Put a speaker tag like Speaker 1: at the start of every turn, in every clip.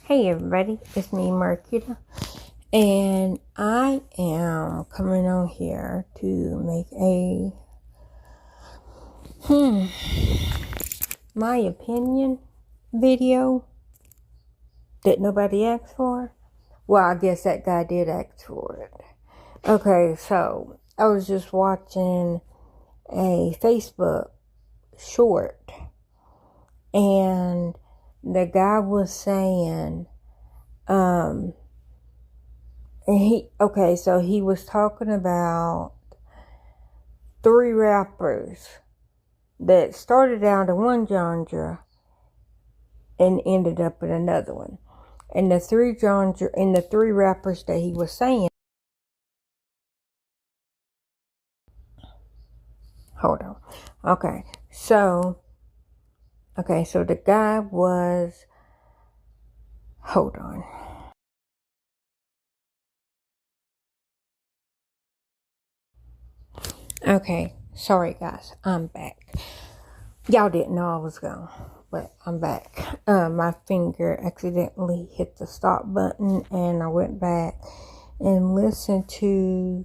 Speaker 1: Hey everybody, it's me Marquita, and I am coming on here to make a my opinion video that nobody asked for. Well, I guess that guy did ask for it. Okay, so I was just watching a Facebook short, and the guy was saying, and so he was talking about three rappers that started out in one genre and ended up in another one. And the three rappers that he was saying, hold on. So the guy was, hold on. Okay, sorry guys, I'm back. Y'all didn't know I was gone, but I'm back. My finger accidentally hit the stop button, and I went back and listened to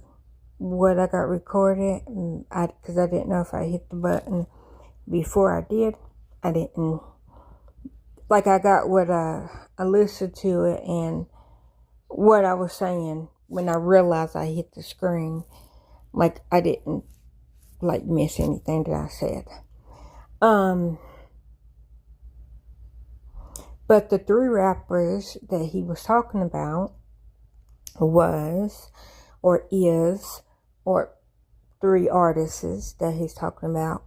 Speaker 1: what I got recorded, and because I didn't know if I hit the button before I did. I didn't, like, I got what I listened to it and what I was saying when I realized I hit the screen. Like, I didn't miss anything that I said. But the three rappers that he was talking about or three artists that he's talking about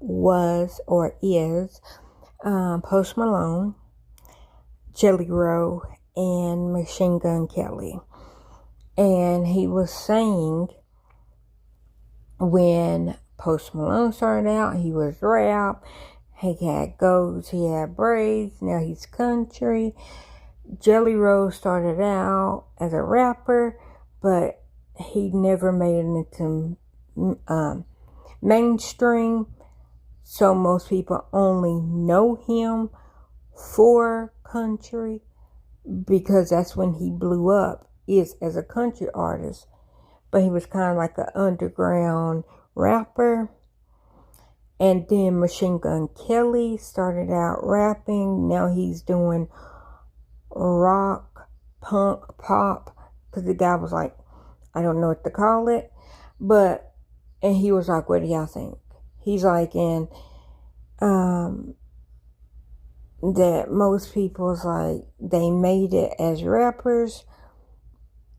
Speaker 1: is Post Malone, Jelly Roll, and Machine Gun Kelly. And he was saying when Post Malone started out, he was rap. He had goats, he had braids, now he's country. Jelly Roll started out as a rapper, but he never made it into mainstream. So most people only know him for country because that's when he blew up, is as a country artist. But he was kind of like an underground rapper. And then Machine Gun Kelly started out rapping. Now he's doing rock, punk, pop. Because the guy was like, I don't know what to call it. And he was like, what do y'all think? He's like, and that most people's like, they made it as rappers.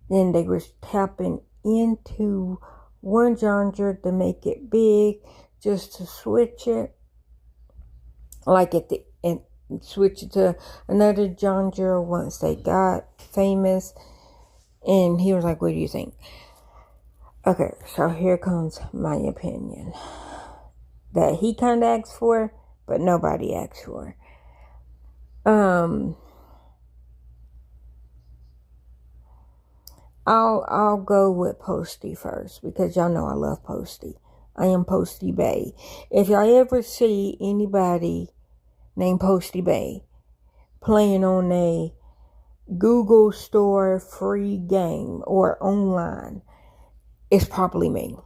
Speaker 1: Then they was tapping into one genre to make it big, just to switch it, and switch it to another genre once they got famous. And he was like, what do you think? Okay, so here comes my opinion that he kind of asked for, but nobody asked for. I'll go with Posty first because y'all know I love Posty. I am Posty Bay. If y'all ever see anybody named Posty Bay playing on a Google Store free game or online, it's probably me.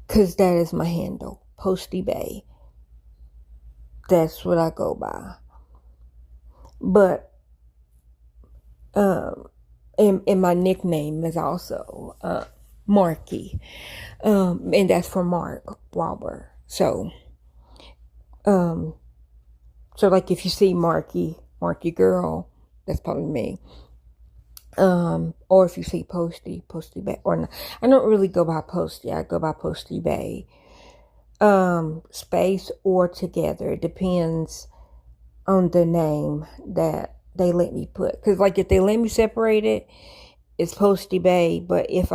Speaker 1: Because that is my handle, Posty Bay. That's what I go by. But, and my nickname is also Marky. And that's for Mark Wahlberg. So like if you see Marky girl, that's probably me. Or if you see Posty Bay, or not, I don't really go by Posty. I go by Posty Bay. Space or together. It depends on the name that they let me put. Cause like if they let me separate it, it's Posty Bay. But if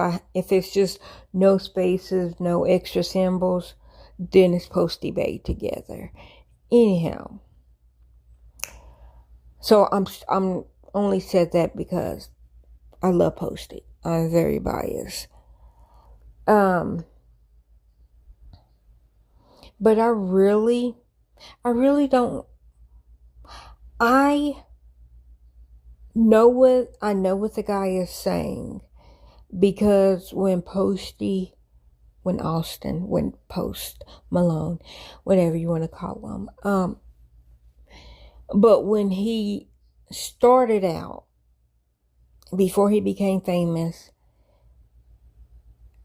Speaker 1: it's just no spaces, no extra symbols, then it's Posty Bay together. Anyhow. So I'm only said that because I love Posty. I'm very biased. But I really don't. I I know what the guy is saying, because when Post Malone, whatever you want to call him, but when he started out, before he became famous,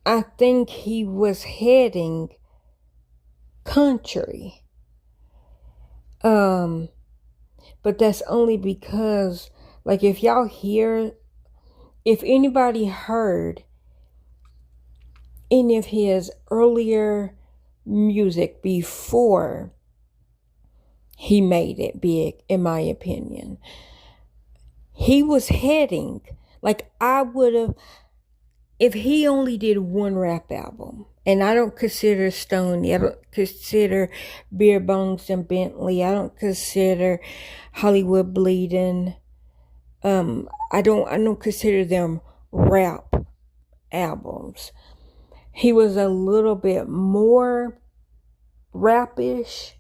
Speaker 1: I think he was heading country. But that's only because, like, if anybody heard any of his earlier music before he made it big, in my opinion, he was heading, like, I would have, if he only did one rap album, and I don't consider Stoney, I don't consider Beer Bongs and Bentley, I don't consider Hollywood Bleeding, I don't consider them rap albums. He was a little bit more rapish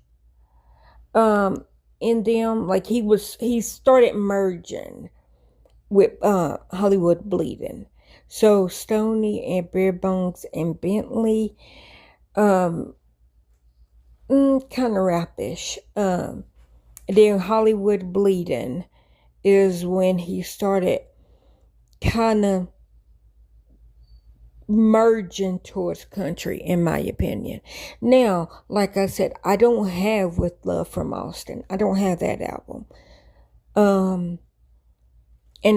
Speaker 1: in them. Like, he started merging with Hollywood Bleeding. So Stoney and Beer Bongs and Bentley, kind of rapish. Then Hollywood Bleeding is when he started kind of merging towards country, in my opinion. Now, like I said, I don't have With Love from Austin. I don't have that album. And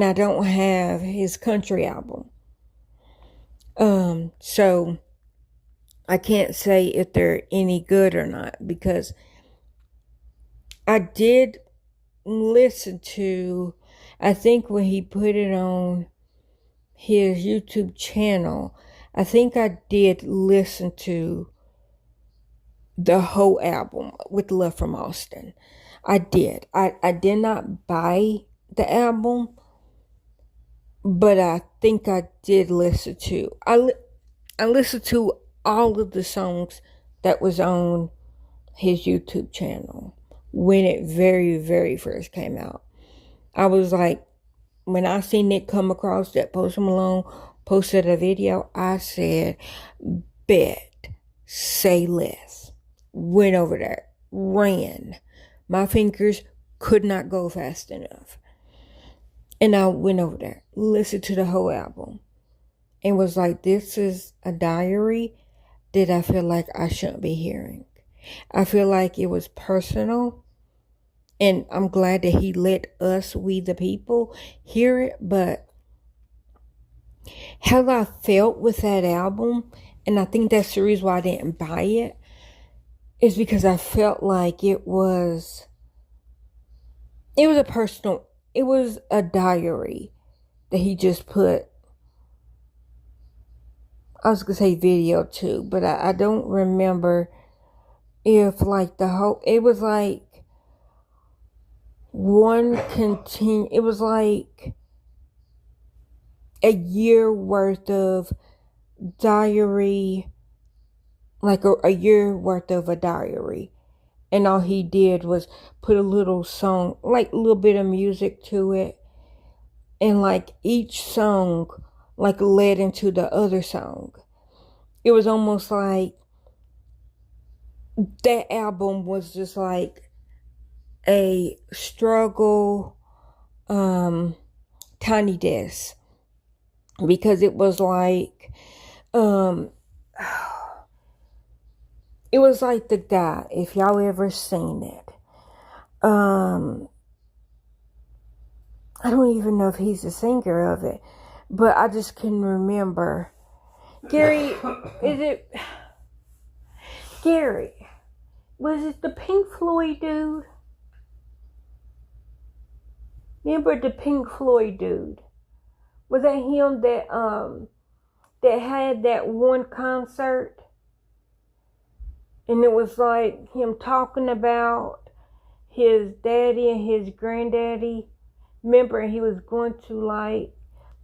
Speaker 1: I don't have his country album. So I can't say if they're any good or not, because I did listen to, I think when he put it on his YouTube channel, I think I did listen to the whole album, With Love from Austin. I did. I did not buy the album, but I think I did listen to. I listened to all of the songs that was on his YouTube channel when it very, very first came out. I was like, when I seen it come across that Post Malone posted a video, I said, bet, say less. Went over there, ran. My fingers could not go fast enough. And I went over there, listened to the whole album, and was like, this is a diary that I feel like I shouldn't be hearing. I feel like it was personal, and I'm glad that he let us, we the people, hear it. But how I felt with that album, and I think that's the reason why I didn't buy it, is because I felt like it was a personal, it was a diary that he just put. I was going to say video too, but I don't remember if like it was like it was like a year worth of diary, like a year worth of a diary. And all he did was put a little song, like a little bit of music to it. And like each song like led into the other song. It was almost like that album was just like a struggle, Tiny Desk. Because it was like, it was like The Guy, if y'all ever seen it. I don't even know if he's the singer of it, but I just can remember. Gary, was it the Pink Floyd dude? Remember the Pink Floyd dude? Was that him that had that one concert? And it was like him talking about his daddy and his granddaddy. Remember, he was going to like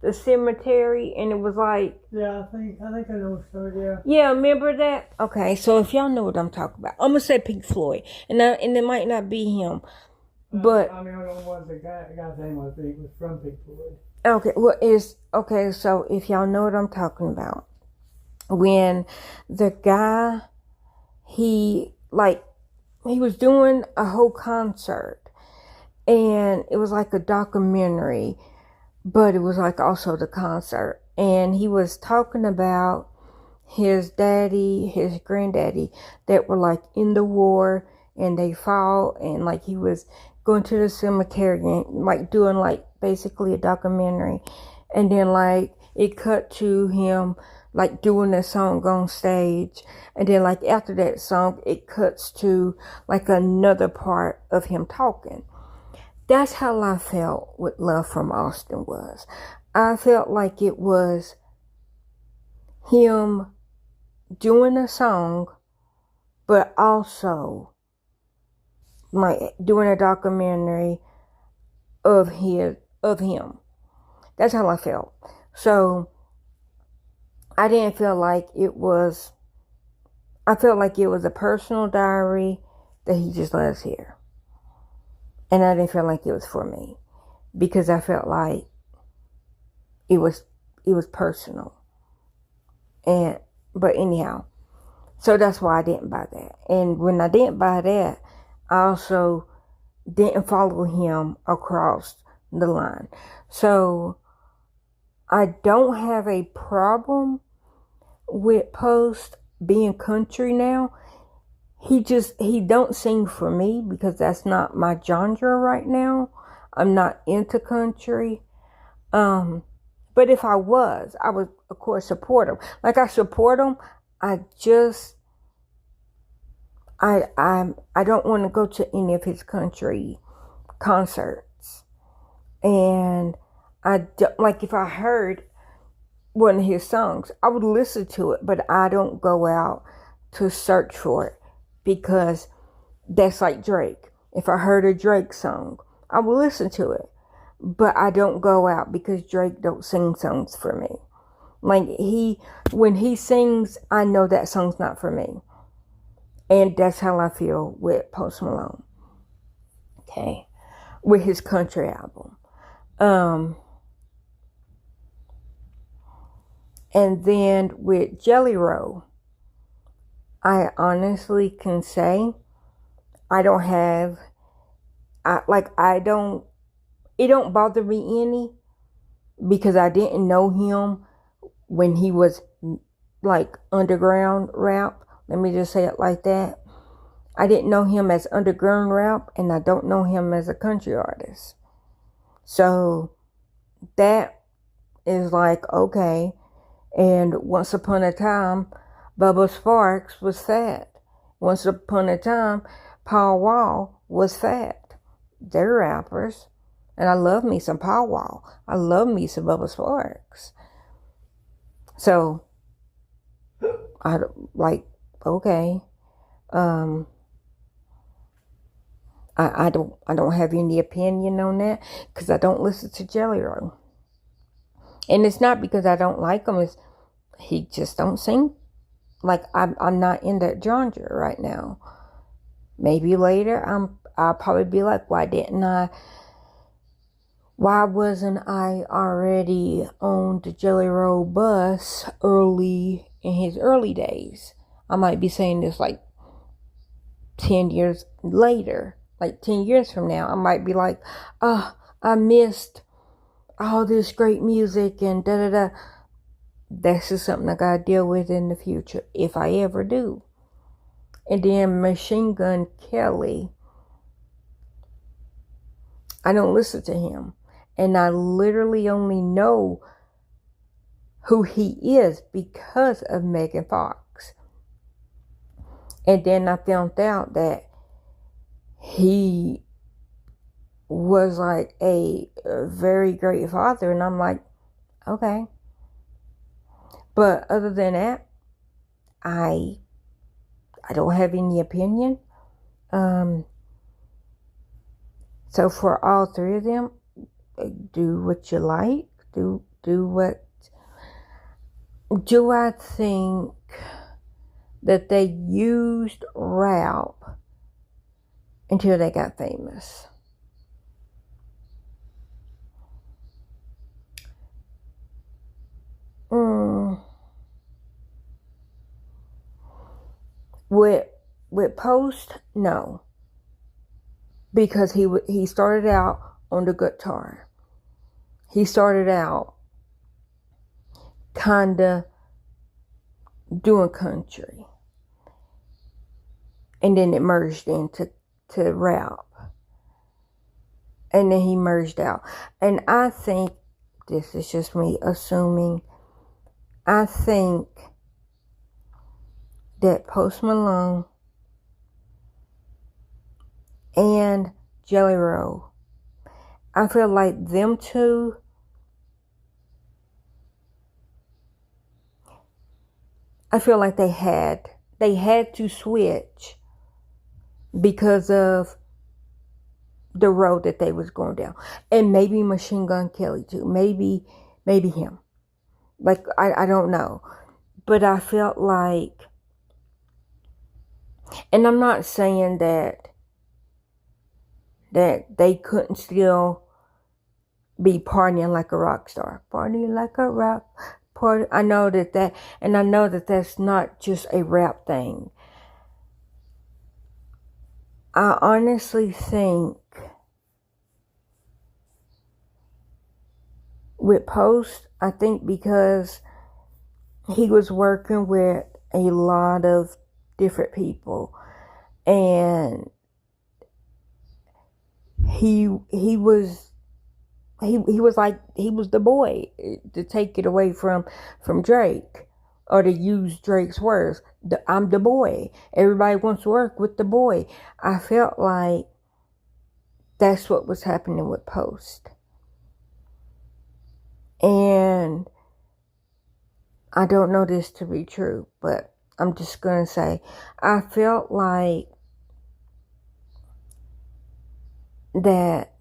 Speaker 1: the cemetery, and it was like,
Speaker 2: yeah, I think I know what story. Yeah.
Speaker 1: Yeah, remember that? Okay, so if y'all know what I'm talking about, I'm gonna say Pink Floyd, and it might not be him, But
Speaker 2: I mean, I don't know what the guy's name was, but he was from Peachwood.
Speaker 1: okay, so if y'all know what I'm talking about, when the guy, he was doing a whole concert, and it was like a documentary, but it was like also the concert, and he was talking about his daddy, his granddaddy, that were like in the war, and they fought, and like he was going to the cemetery and like doing like basically a documentary, and then like it cut to him like doing a song on stage, and then like after that song it cuts to like another part of him talking. That's how I felt with Love from Austin was. I felt like it was him doing a song, but also like doing a documentary of him. That's how I felt. So I didn't feel like it was. I felt like it was a personal diary that he just let us hear, and I didn't feel like it was for me because I felt like it was personal. But anyhow, so that's why I didn't buy that. And when I didn't buy that, I also didn't follow him across the line. So I don't have a problem with Post being country now. He don't sing for me because that's not my genre right now. I'm not into country. But if I would of course support him. Like I support him. I don't want to go to any of his country concerts. And I don't, like if I heard one of his songs, I would listen to it, but I don't go out to search for it because that's like Drake. If I heard a Drake song, I will listen to it, but I don't go out because Drake don't sing songs for me. Like when he sings, I know that song's not for me. And that's how I feel with Post Malone. Okay. With his country album. And then with Jelly Roll, I honestly can say it don't bother me any because I didn't know him when he was like underground rap. Let me just say it like that. I didn't know him as underground rap, and I don't know him as a country artist. So that is like, okay. And once upon a time, Bubba Sparxxx was fat. Once upon a time, Paul Wall was fat. They're rappers. And I love me some Paul Wall. I love me some Bubba Sparxxx. So, I like, okay. I don't have any opinion on that because I don't listen to Jelly Roll. And it's not because I don't like him. It's he just don't sing. Like I'm not in that genre right now. Maybe later I'll probably be like, why wasn't I already on the Jelly Roll bus in his early days? I might be saying this like 10 years later, like 10 years from now. I might be like, I missed all this great music and da-da-da. That's just something I gotta deal with in the future, if I ever do. And then Machine Gun Kelly, I don't listen to him. And I literally only know who he is because of Megan Fox. And then I found out that he was like a very great father, and I'm like, okay. But other than that, I don't have any opinion. So for all three of them, do what you like. Do what. Do I think that they used rap until they got famous? With Post, no, because he started out on the guitar. He started out kinda doing country, and then it merged into rap, and then he merged out. And I think, this is just me assuming, I think that Post Malone and Jelly Roll, I feel like them two, I feel like they had to switch because of the road that they was going down. And maybe Machine Gun Kelly too. Maybe him. Like, I don't know. But I felt like, and I'm not saying that they couldn't still be partying like a rock star. Partying like a rock party. I know that, and I know that that's not just a rap thing. I honestly think with Post, I think because he was working with a lot of different people, and he was like, he was the boy, to take it away from Drake, or to use Drake's words, I'm the boy. Everybody wants to work with the boy. I felt like that's what was happening with Post. And I don't know this to be true, but I'm just going to say, I felt like that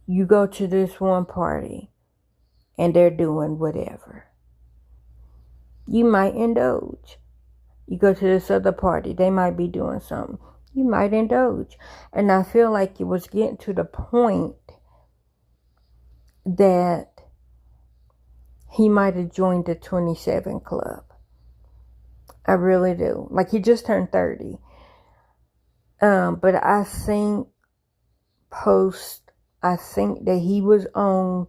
Speaker 1: you go to this one party and they're doing whatever. You might indulge. You go to this other party, they might be doing something. You might indulge. And I feel like it was getting to the point that he might have joined the 27 Club. I really do. Like, he just turned 30. But I think Post, I think that he was on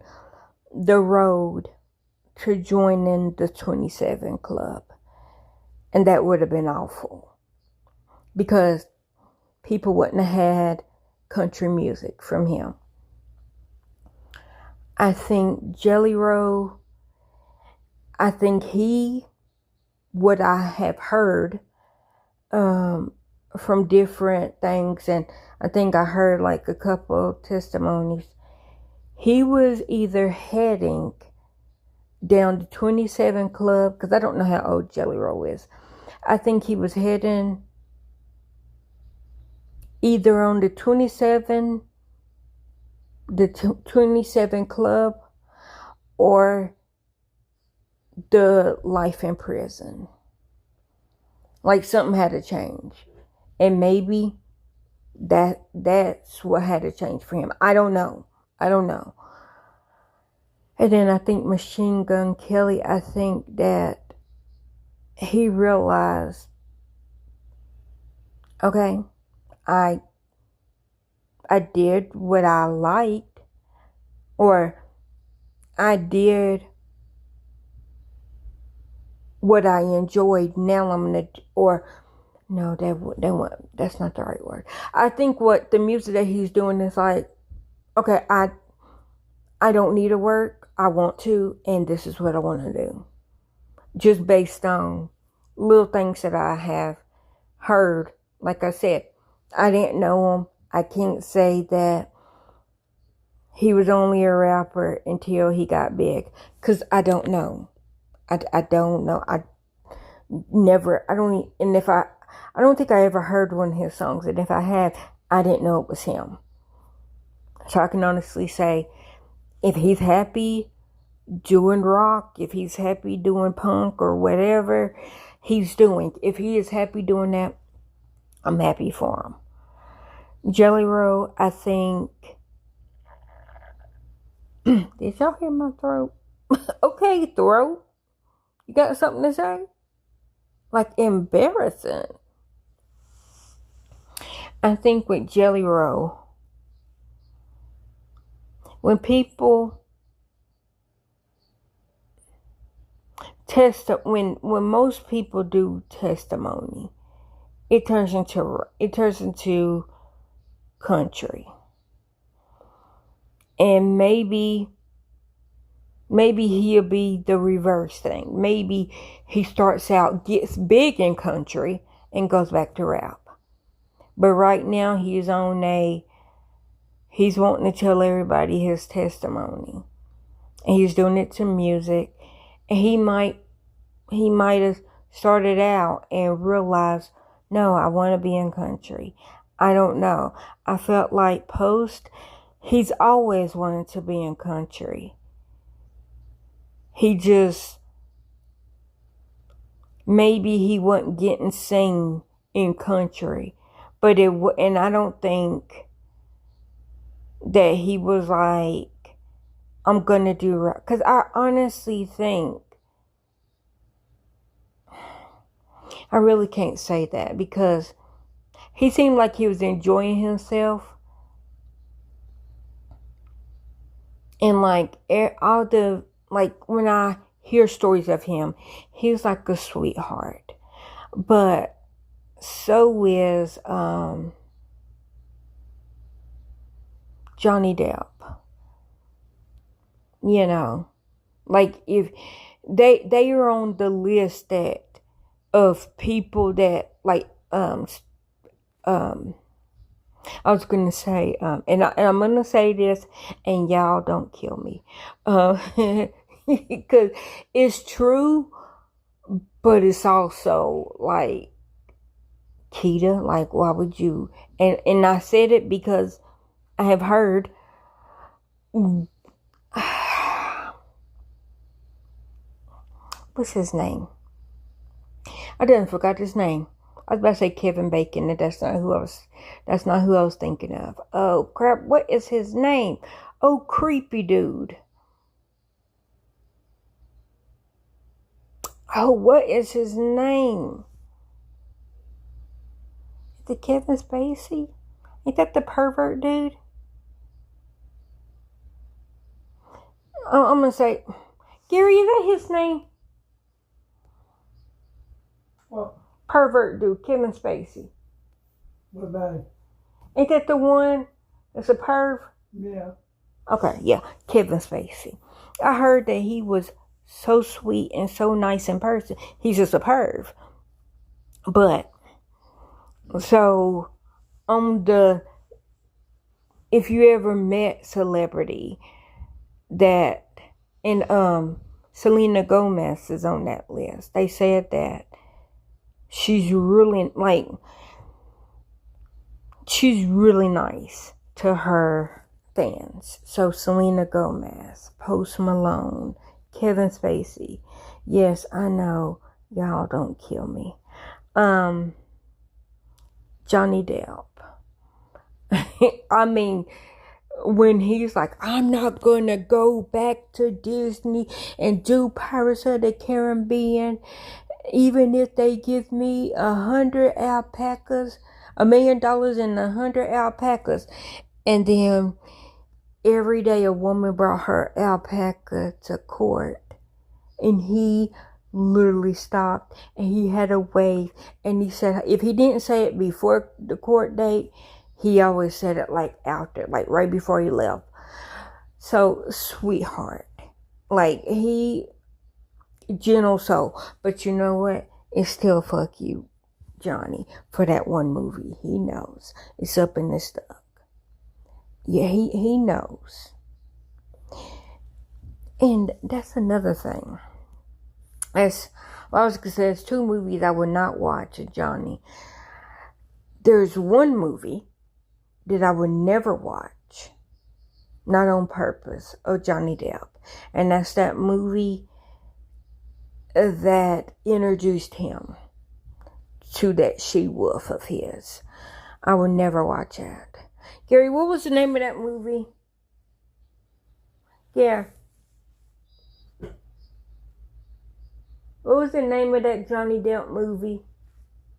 Speaker 1: the road to joining the 27 Club. And that would have been awful. Because people wouldn't have had country music from him. I think Jelly Roll, I think what I have heard from different things, and I think I heard like a couple of testimonies, he was either heading down the 27 Club, because I don't know how old Jelly Roll is. I think he was heading either on the 27 Club or the life in prison. Like, something had to change. And maybe that's what had to change for him. I don't know. And then I think Machine Gun Kelly, I think that he realized, okay, I did what I liked, or I did what I enjoyed. Now I'm gonna, or no, that's not the right word. I think what the music that he's doing is like, okay, I don't need to work. I want to, and this is what I want to do. Just based on little things that I have heard. Like I said, I didn't know him. I can't say that he was only a rapper until he got big, because I don't know. I don't know. I don't think I ever heard one of his songs. And if I have, I didn't know it was him. So I can honestly say, if he's happy doing rock, if he's happy doing punk or whatever he's doing, if he is happy doing that, I'm happy for him. Jelly Roll, I think, did y'all hear my throat? Okay, throat. You got something to say? like embarrassing. I think with Jelly Roll, when people when most people do testimony, it turns into country. And maybe he'll be the reverse thing. Maybe he starts out, gets big in country, and goes back to rap. But right now he's wanting to tell everybody his testimony. And he's doing it to music. And he might have started out and realized, no, I want to be in country. I don't know. I felt like Post, he's always wanted to be in country. He just, maybe he wasn't getting seen in country. And I don't think that he was like, I'm going to do right. Because I honestly think, I really can't say that because he seemed like he was enjoying himself. And like when I hear stories of him, he's like a sweetheart. But so is Johnny Depp. You know, like if they are on the list of people that like I was gonna say and I'm gonna say this, and y'all don't kill me because it's true, but it's also like, Keita, like, why would you? And I said it because I have heard what's his name? I done forgot his name. I was about to say Kevin Bacon, and that's not who I was thinking of. Oh crap, what is his name? Oh, creepy dude. Oh, what is his name? Is it Kevin Spacey? Ain't that the pervert dude? Oh, I'm gonna say, Gary, is that his name?
Speaker 2: What?
Speaker 1: Pervert dude, Kevin Spacey.
Speaker 2: What about it?
Speaker 1: Ain't that the one that's a perv?
Speaker 2: Yeah.
Speaker 1: Okay, yeah, Kevin Spacey. I heard that he was so sweet and so nice in person. He's just a perv. But, so, if you ever met celebrity that, and Selena Gomez is on that list. They said that she's really nice to her fans. So Selena Gomez, Post Malone, Kevin Spacey. Yes, I know, y'all don't kill me. Johnny Depp. I mean, when he's like, I'm not gonna go back to Disney and do Pirates of the Caribbean, even if they give me 100 alpacas, $1 million and 100 alpacas. And then every day a woman brought her alpaca to court, and he literally stopped and he had a wave, and he said if he didn't say it before the court date, he always said it like after, like right before he left. So sweetheart, like he gentle soul. But you know what? It's still fuck you, Johnny, for that one movie. He knows it's up in his stuff. Yeah, he knows. And that's another thing. I was gonna say, there's 2 movies I would not watch of Johnny. There's one movie that I would never watch, not on purpose, of Johnny Depp. And that's that movie that introduced him to that she-wolf of his. I would never watch that. Gary, what was the name of that movie? Yeah. What was the name of that Johnny Depp movie?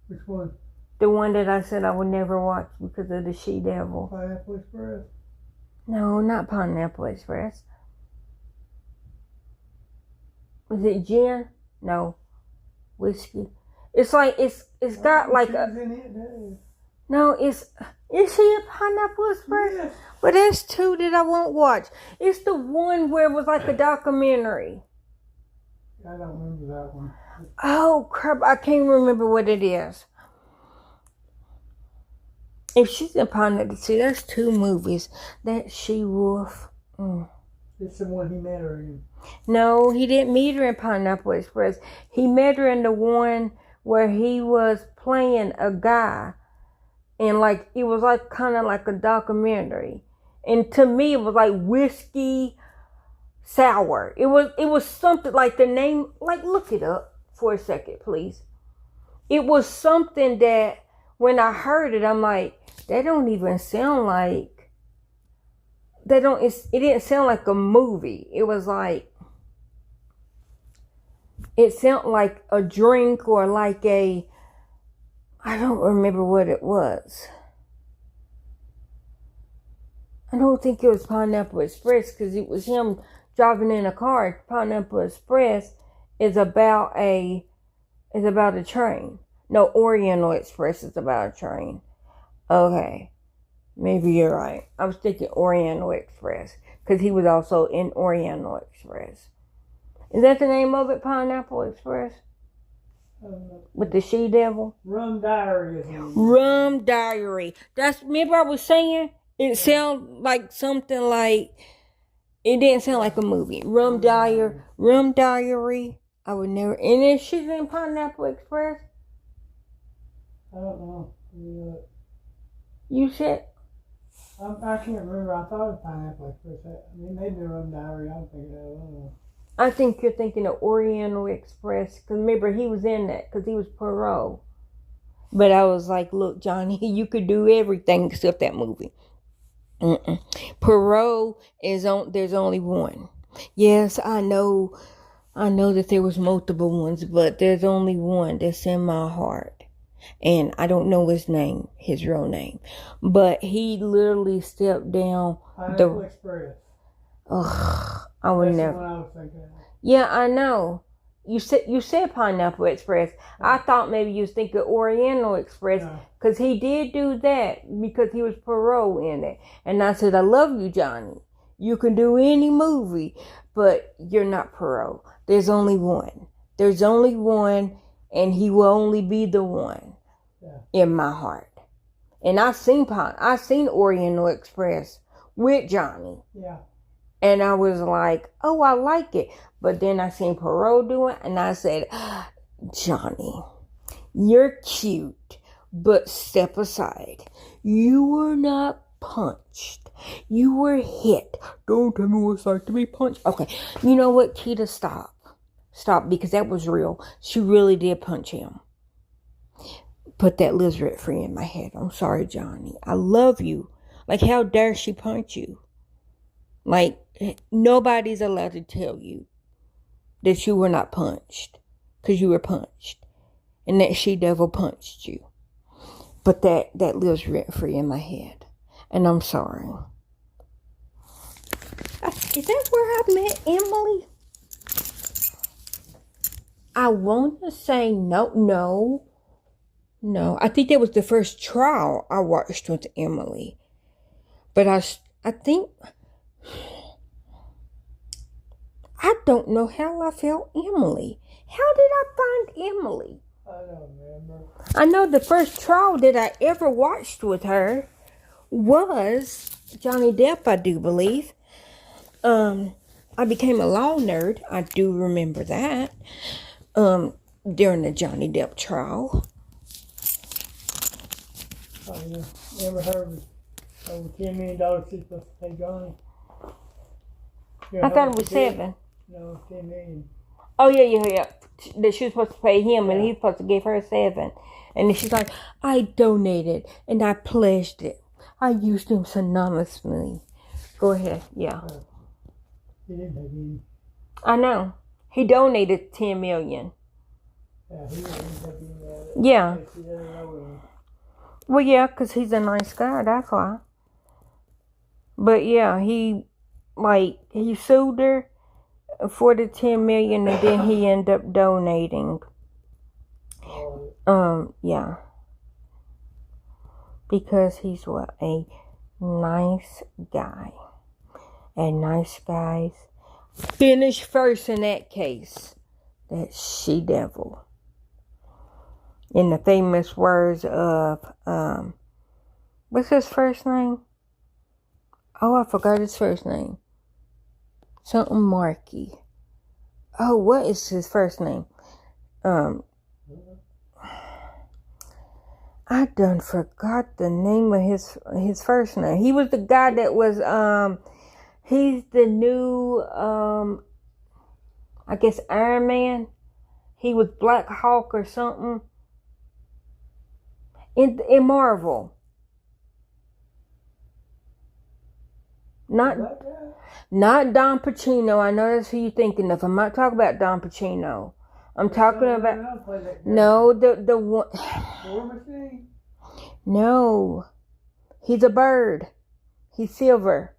Speaker 2: Which one?
Speaker 1: The one that I said I would never watch because of the she-devil.
Speaker 2: Pineapple Express?
Speaker 1: No, not Pineapple Express. Was it gin? No. Whiskey. It's like, it's got like a...
Speaker 2: In it, no.
Speaker 1: No, is she a Pineapple Express?
Speaker 2: Yes.
Speaker 1: But there's two that I won't watch. It's the one where it was like a documentary.
Speaker 2: I don't remember that one.
Speaker 1: Oh, crap. I can't remember what it is. If she's in Pineapple, see, there's two movies. That She-Wolf.
Speaker 2: It's the one he met her in.
Speaker 1: No, he didn't meet her in Pineapple Express. He met her in the one where he was playing a guy. And like, it was like kind of like a documentary. And to me, it was like whiskey sour. It was something like the name, like look it up for a second, please. It was something that when I heard it, I'm like, that don't even sound like, it didn't sound like a movie. It was like, it sounded like a drink or like I don't remember what it was. I don't think it was Pineapple Express because it was him driving in a car. Pineapple Express is about a train. No, Oriental Express is about a train. Okay. Maybe you're right. I was thinking Oriental Express because he was also in Oriental Express. Is that the name of it, Pineapple Express? With the she-devil?
Speaker 2: Rum Diary.
Speaker 1: Rum Diary. Remember I was saying? It sounded like something like, it didn't sound like a movie. Rum Diary. I would never, and then she's in Pineapple Express?
Speaker 2: I don't know.
Speaker 1: You said?
Speaker 2: I can't remember. I thought of Pineapple Express. I mean, maybe Rum Diary. I don't think of that. I don't know.
Speaker 1: I think you're thinking of Oriental Express. Because remember, he was in that. Because he was Poirot. But I was like, look, Johnny, you could do everything except that movie. Poirot there's only one. Yes, I know that there was multiple ones. But there's only one that's in my heart. And I don't know his real name. But he literally stepped down.
Speaker 2: Pineapple Express.
Speaker 1: Ugh, I would never.
Speaker 2: That's what I was thinking of.
Speaker 1: Yeah, I know. You said Pineapple Express. I thought maybe you was thinking Oriental Express. Because he did do that. Because he was Poirot in it. And I said, I love you, Johnny. You can do any movie. But you're not Poirot. There's only one. There's only one. And he will only be the one in my heart. And I seen Oriental Express with Johnny.
Speaker 2: Yeah.
Speaker 1: And I was like, oh, I like it. But then I seen Poirot do it. And I said, Johnny, you're cute. But step aside. You were not punched. You were hit. Don't tell me what it's like to be punched. Okay. You know what, Keita? Stop. Stop, because that was real. She really did punch him. Put that lives rent free in my head. I'm sorry, Johnny. I love you. Like, how dare she punch you? Like, nobody's allowed to tell you that you were not punched. Because you were punched. And that she-devil punched you. But that lives rent free in my head. And I'm sorry. Is that where I met Emily? I want to say no. I think that was the first trial I watched with Emily. But I think, I don't know how I felt Emily. How did I find Emily?
Speaker 2: I don't remember.
Speaker 1: I know the first trial that I ever watched with her was Johnny Depp, I do believe. I became a law nerd. I do remember that. During the Johnny Depp trial.
Speaker 2: Oh, yeah. You ever heard of over $10 million she's supposed to pay Johnny?
Speaker 1: I thought it was 7.
Speaker 2: No, 10 million.
Speaker 1: Oh, yeah. That she was supposed to pay him and he's supposed to give her 7. And then she's like, I donated and I pledged it. I used them synonymously. Go ahead. Yeah.
Speaker 2: He didn't take any.
Speaker 1: I know. He donated $10 million.
Speaker 2: Yeah, he ends up being there.
Speaker 1: Yeah.
Speaker 2: She doesn't know him.
Speaker 1: Well, yeah, 'cause he's a nice guy, that's why. But yeah, he sued her for the $10 million, and then he ended up donating. Yeah. Because he's a nice guy. And nice guys finish first in that case. That she devil. In the famous words of, what's his first name? Oh, I forgot his first name. Something Markey. Oh, what is his first name? I done forgot the name of his first name. He was the guy that was, he's the new, I guess Iron Man. He was Black Hawk or something. In Marvel. Not Don Pacino. I know that's who you're thinking of. I'm not talking about Don Pacino. I'm talking about the one. No, he's a bird. He's silver.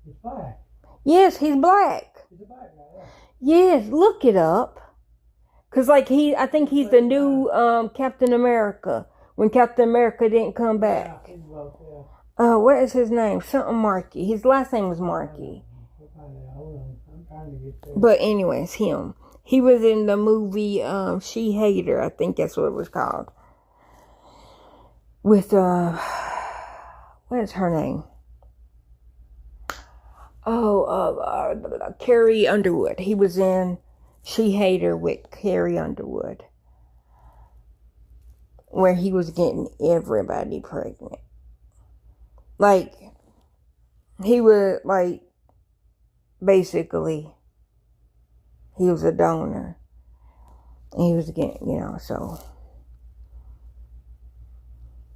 Speaker 2: He's black.
Speaker 1: Yes, he's black.
Speaker 2: He's a black guy.
Speaker 1: Yeah. Yes, look it up. Cause I think he's the new Captain America. When Captain America didn't come back.
Speaker 2: Yeah.
Speaker 1: What is his name? Something Markey. His last name was Markey.
Speaker 2: I'm trying to get there.
Speaker 1: But anyways, him. He was in the movie She Hater. I think that's what it was called. With what is her name? Carrie Underwood. He was in She Hater with Carrie Underwood, where he was getting everybody pregnant. Like, he was, basically, he was a donor. And he was getting, so.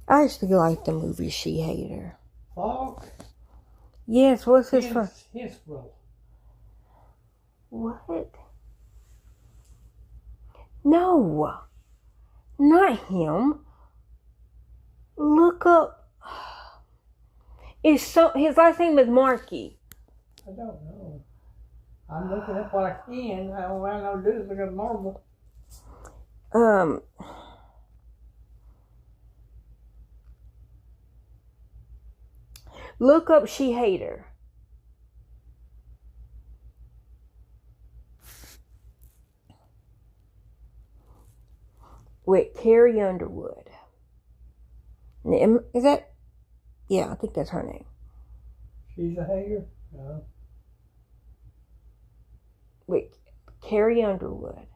Speaker 1: I used to like the movie She Hater.
Speaker 2: Falk?
Speaker 1: Yes, what's his first?
Speaker 2: His role.
Speaker 1: What? No. Not him. Look up. His last name is Markey.
Speaker 2: I don't know. I'm looking up what I can. I don't know to do is look at Marvel.
Speaker 1: Look up She Hater. With Carrie Underwood. Is that? Yeah, I think that's her name.
Speaker 2: She's a hater? No.
Speaker 1: With Carrie Underwood.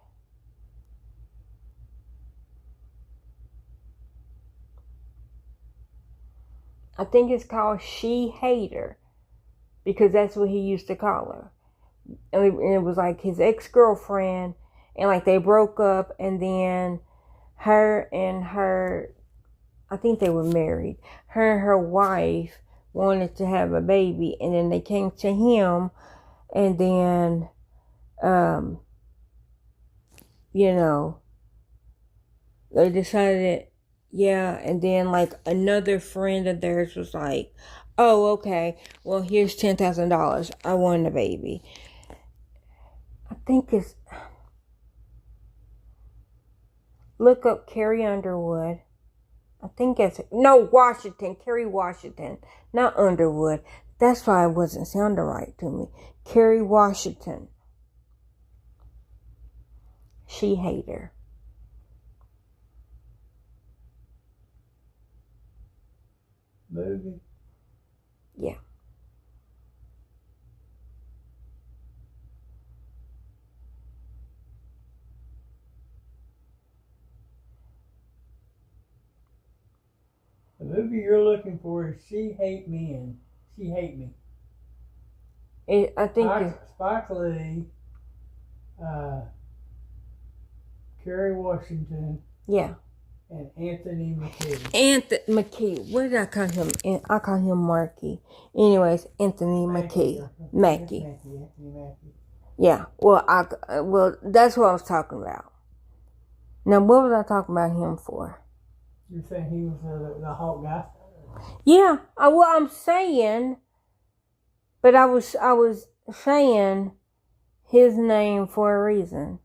Speaker 1: I think it's called She Hater. Because that's what he used to call her. And it was like his ex-girlfriend. And they broke up. And then her, I think they were married. Her and her wife wanted to have a baby. And then they came to him. And then, they decided, yeah. And then another friend of theirs was like, oh, okay, well, here's $10,000. I want a baby. I think it's, look up Carrie Underwood. I think it's, no, Washington, Kerry Washington, not Underwood. That's why it wasn't sounding right to me. Kerry Washington. She Hater.
Speaker 2: Movie?
Speaker 1: Yeah.
Speaker 2: The movie you're looking for is She Hate Men. She Hate Me.
Speaker 1: I think
Speaker 2: Spike Lee, Kerry Washington.
Speaker 1: Yeah.
Speaker 2: And Anthony Mackie.
Speaker 1: Anthony Mackie. What did I call him? I call him Markey. Anyways, Anthony Mackie. Mackie.
Speaker 2: Anthony Mackie.
Speaker 1: Yeah. Well, that's what I was talking about. Now, what was I talking about him for?
Speaker 2: You're saying he was the Hulk guy?
Speaker 1: Yeah, I'm saying, but I was saying his name for a reason.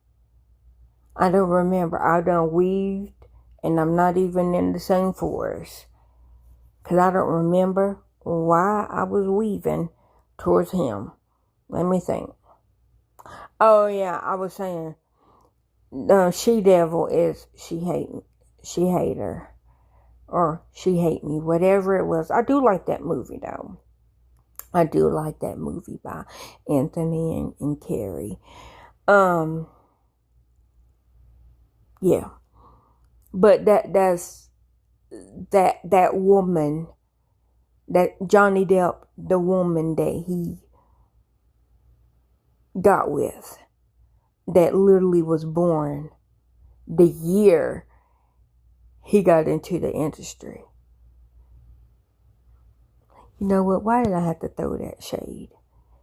Speaker 1: I don't remember. I done weaved, and I'm not even in the same force. Because I don't remember why I was weaving towards him. Let me think. Oh, yeah, I was saying, She-Devil is she hate her. Or she hate me, whatever it was. I do like that movie, though. I do like that movie by Anthony and Carrie. Yeah. But that's that woman, that Johnny Depp, the woman that he got with, that literally was born the year he got into the industry. You know what? Why did I have to throw that shade?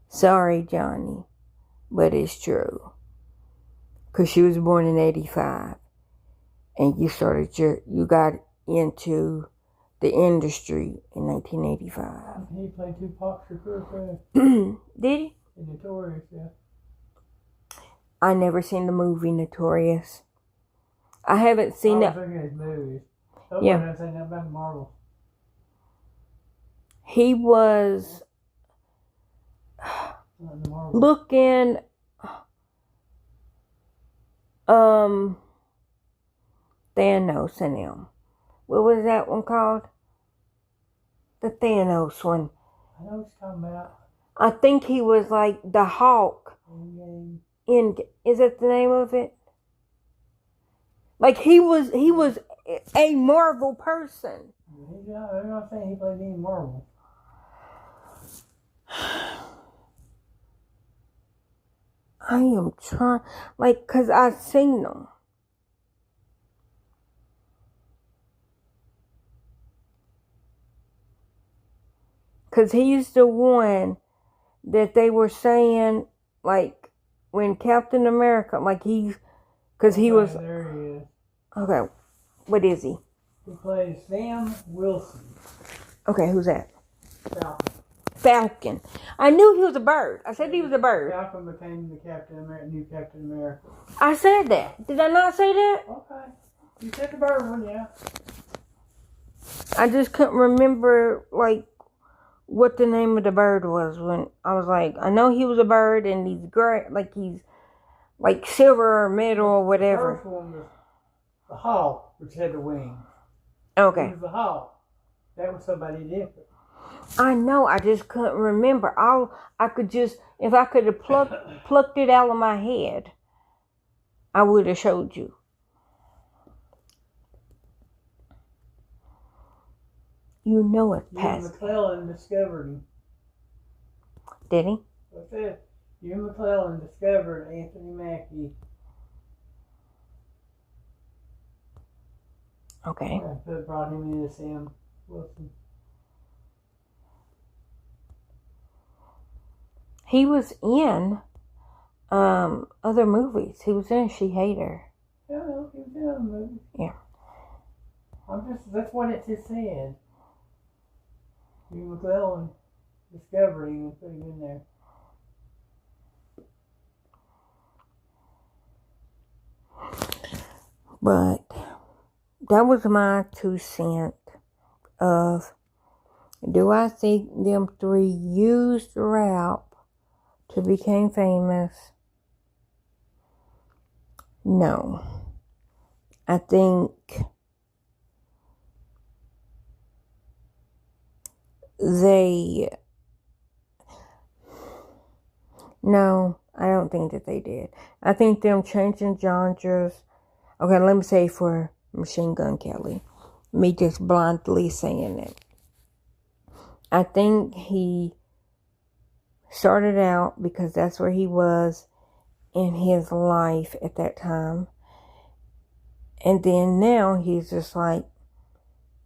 Speaker 1: Sorry, Johnny, but it's true. Because she was born in 85. And you got into the industry in 1985.
Speaker 2: He played Tupac Shakur too.
Speaker 1: Did he?
Speaker 2: In Notorious, yeah.
Speaker 1: I never seen the movie Notorious. I haven't seen
Speaker 2: I
Speaker 1: it.
Speaker 2: was thinking his movies.
Speaker 1: Yeah.
Speaker 2: I saying that about Marvel.
Speaker 1: He was looking Thanos in him. What was that one called? The Thanos one.
Speaker 2: I know what you're talking about.
Speaker 1: I think he was like the Hulk. Is that the name of it? Like he was a Marvel person.
Speaker 2: I'm not saying he played any Marvel.
Speaker 1: I am trying, like, cause I've seen them. Cause he's the one that they were saying, like, when Captain America, like cause he was.
Speaker 2: There he is.
Speaker 1: Okay, what is he?
Speaker 2: He plays Sam Wilson.
Speaker 1: Okay, who's that?
Speaker 2: Falcon.
Speaker 1: Falcon. I knew he was a bird. I said he was a bird.
Speaker 2: Falcon became the new Captain America.
Speaker 1: I said that. Did I not say that?
Speaker 2: Okay. You said the bird one, yeah.
Speaker 1: I just couldn't remember, like, what the name of the bird was when I was like, I know he was a bird and he's great, like he's like silver or metal or whatever.
Speaker 2: The first one was the Hawk, which had the wings.
Speaker 1: Okay.
Speaker 2: It was the Hawk. That was somebody different.
Speaker 1: I know, I just couldn't remember. I could just, if I could have plucked it out of my head, I would have showed you. You know it,
Speaker 2: Ian McClellan discovered him.
Speaker 1: Did he?
Speaker 2: What's that? Ian McClellan discovered Anthony Mackie.
Speaker 1: Okay.
Speaker 2: That brought him into Sam Wilson.
Speaker 1: He was in other movies. He was in She Hate Her.
Speaker 2: Yeah, he was in other movies.
Speaker 1: Yeah.
Speaker 2: That's what it just said. Ian McClellan discovered him and put him in there.
Speaker 1: But that was my 2 cents of, do I think them 3 used rap to become famous? No. I think no, I don't think that they did. I think them changing genres. Okay, let me say for Machine Gun Kelly, me just blindly saying it. I think he started out because that's where he was in his life at that time. And then now he's just like,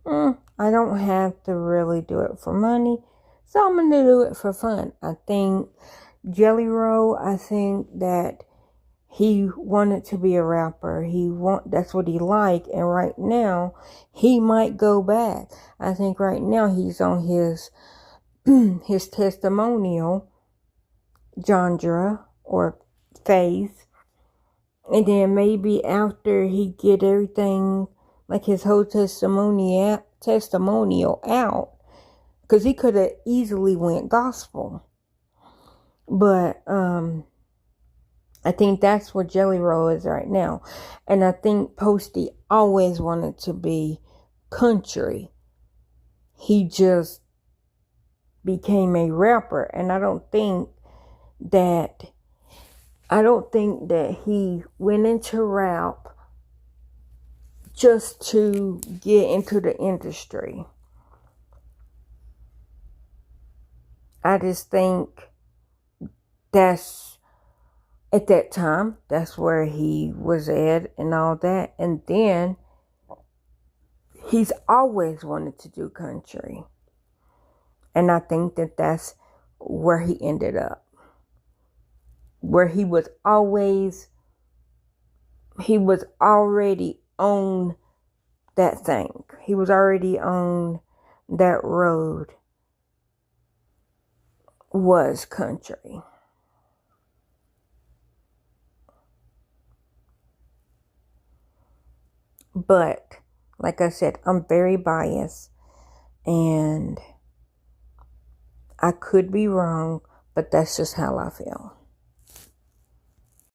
Speaker 1: I don't have to really do it for money, so I'm going to do it for fun. I think Jelly Roll, I think that He wanted to be a rapper. That's what he liked. And right now, he might go back. I think right now he's on his his testimonial genre or phase. And then maybe after he get everything, like his whole testimonial out, because he could have easily went gospel. But I think that's what Jelly Roll is right now. And I think Posty always wanted to be country. He just became a rapper. And I don't think that he went into rap just to get into the industry. I just think at that time, that's where he was at and all that. And then he's always wanted to do country. And I think that that's where he ended up. Where he was already on that thing. He was already on that road, was country. But, like I said, I'm very biased. And I could be wrong, but that's just how I feel.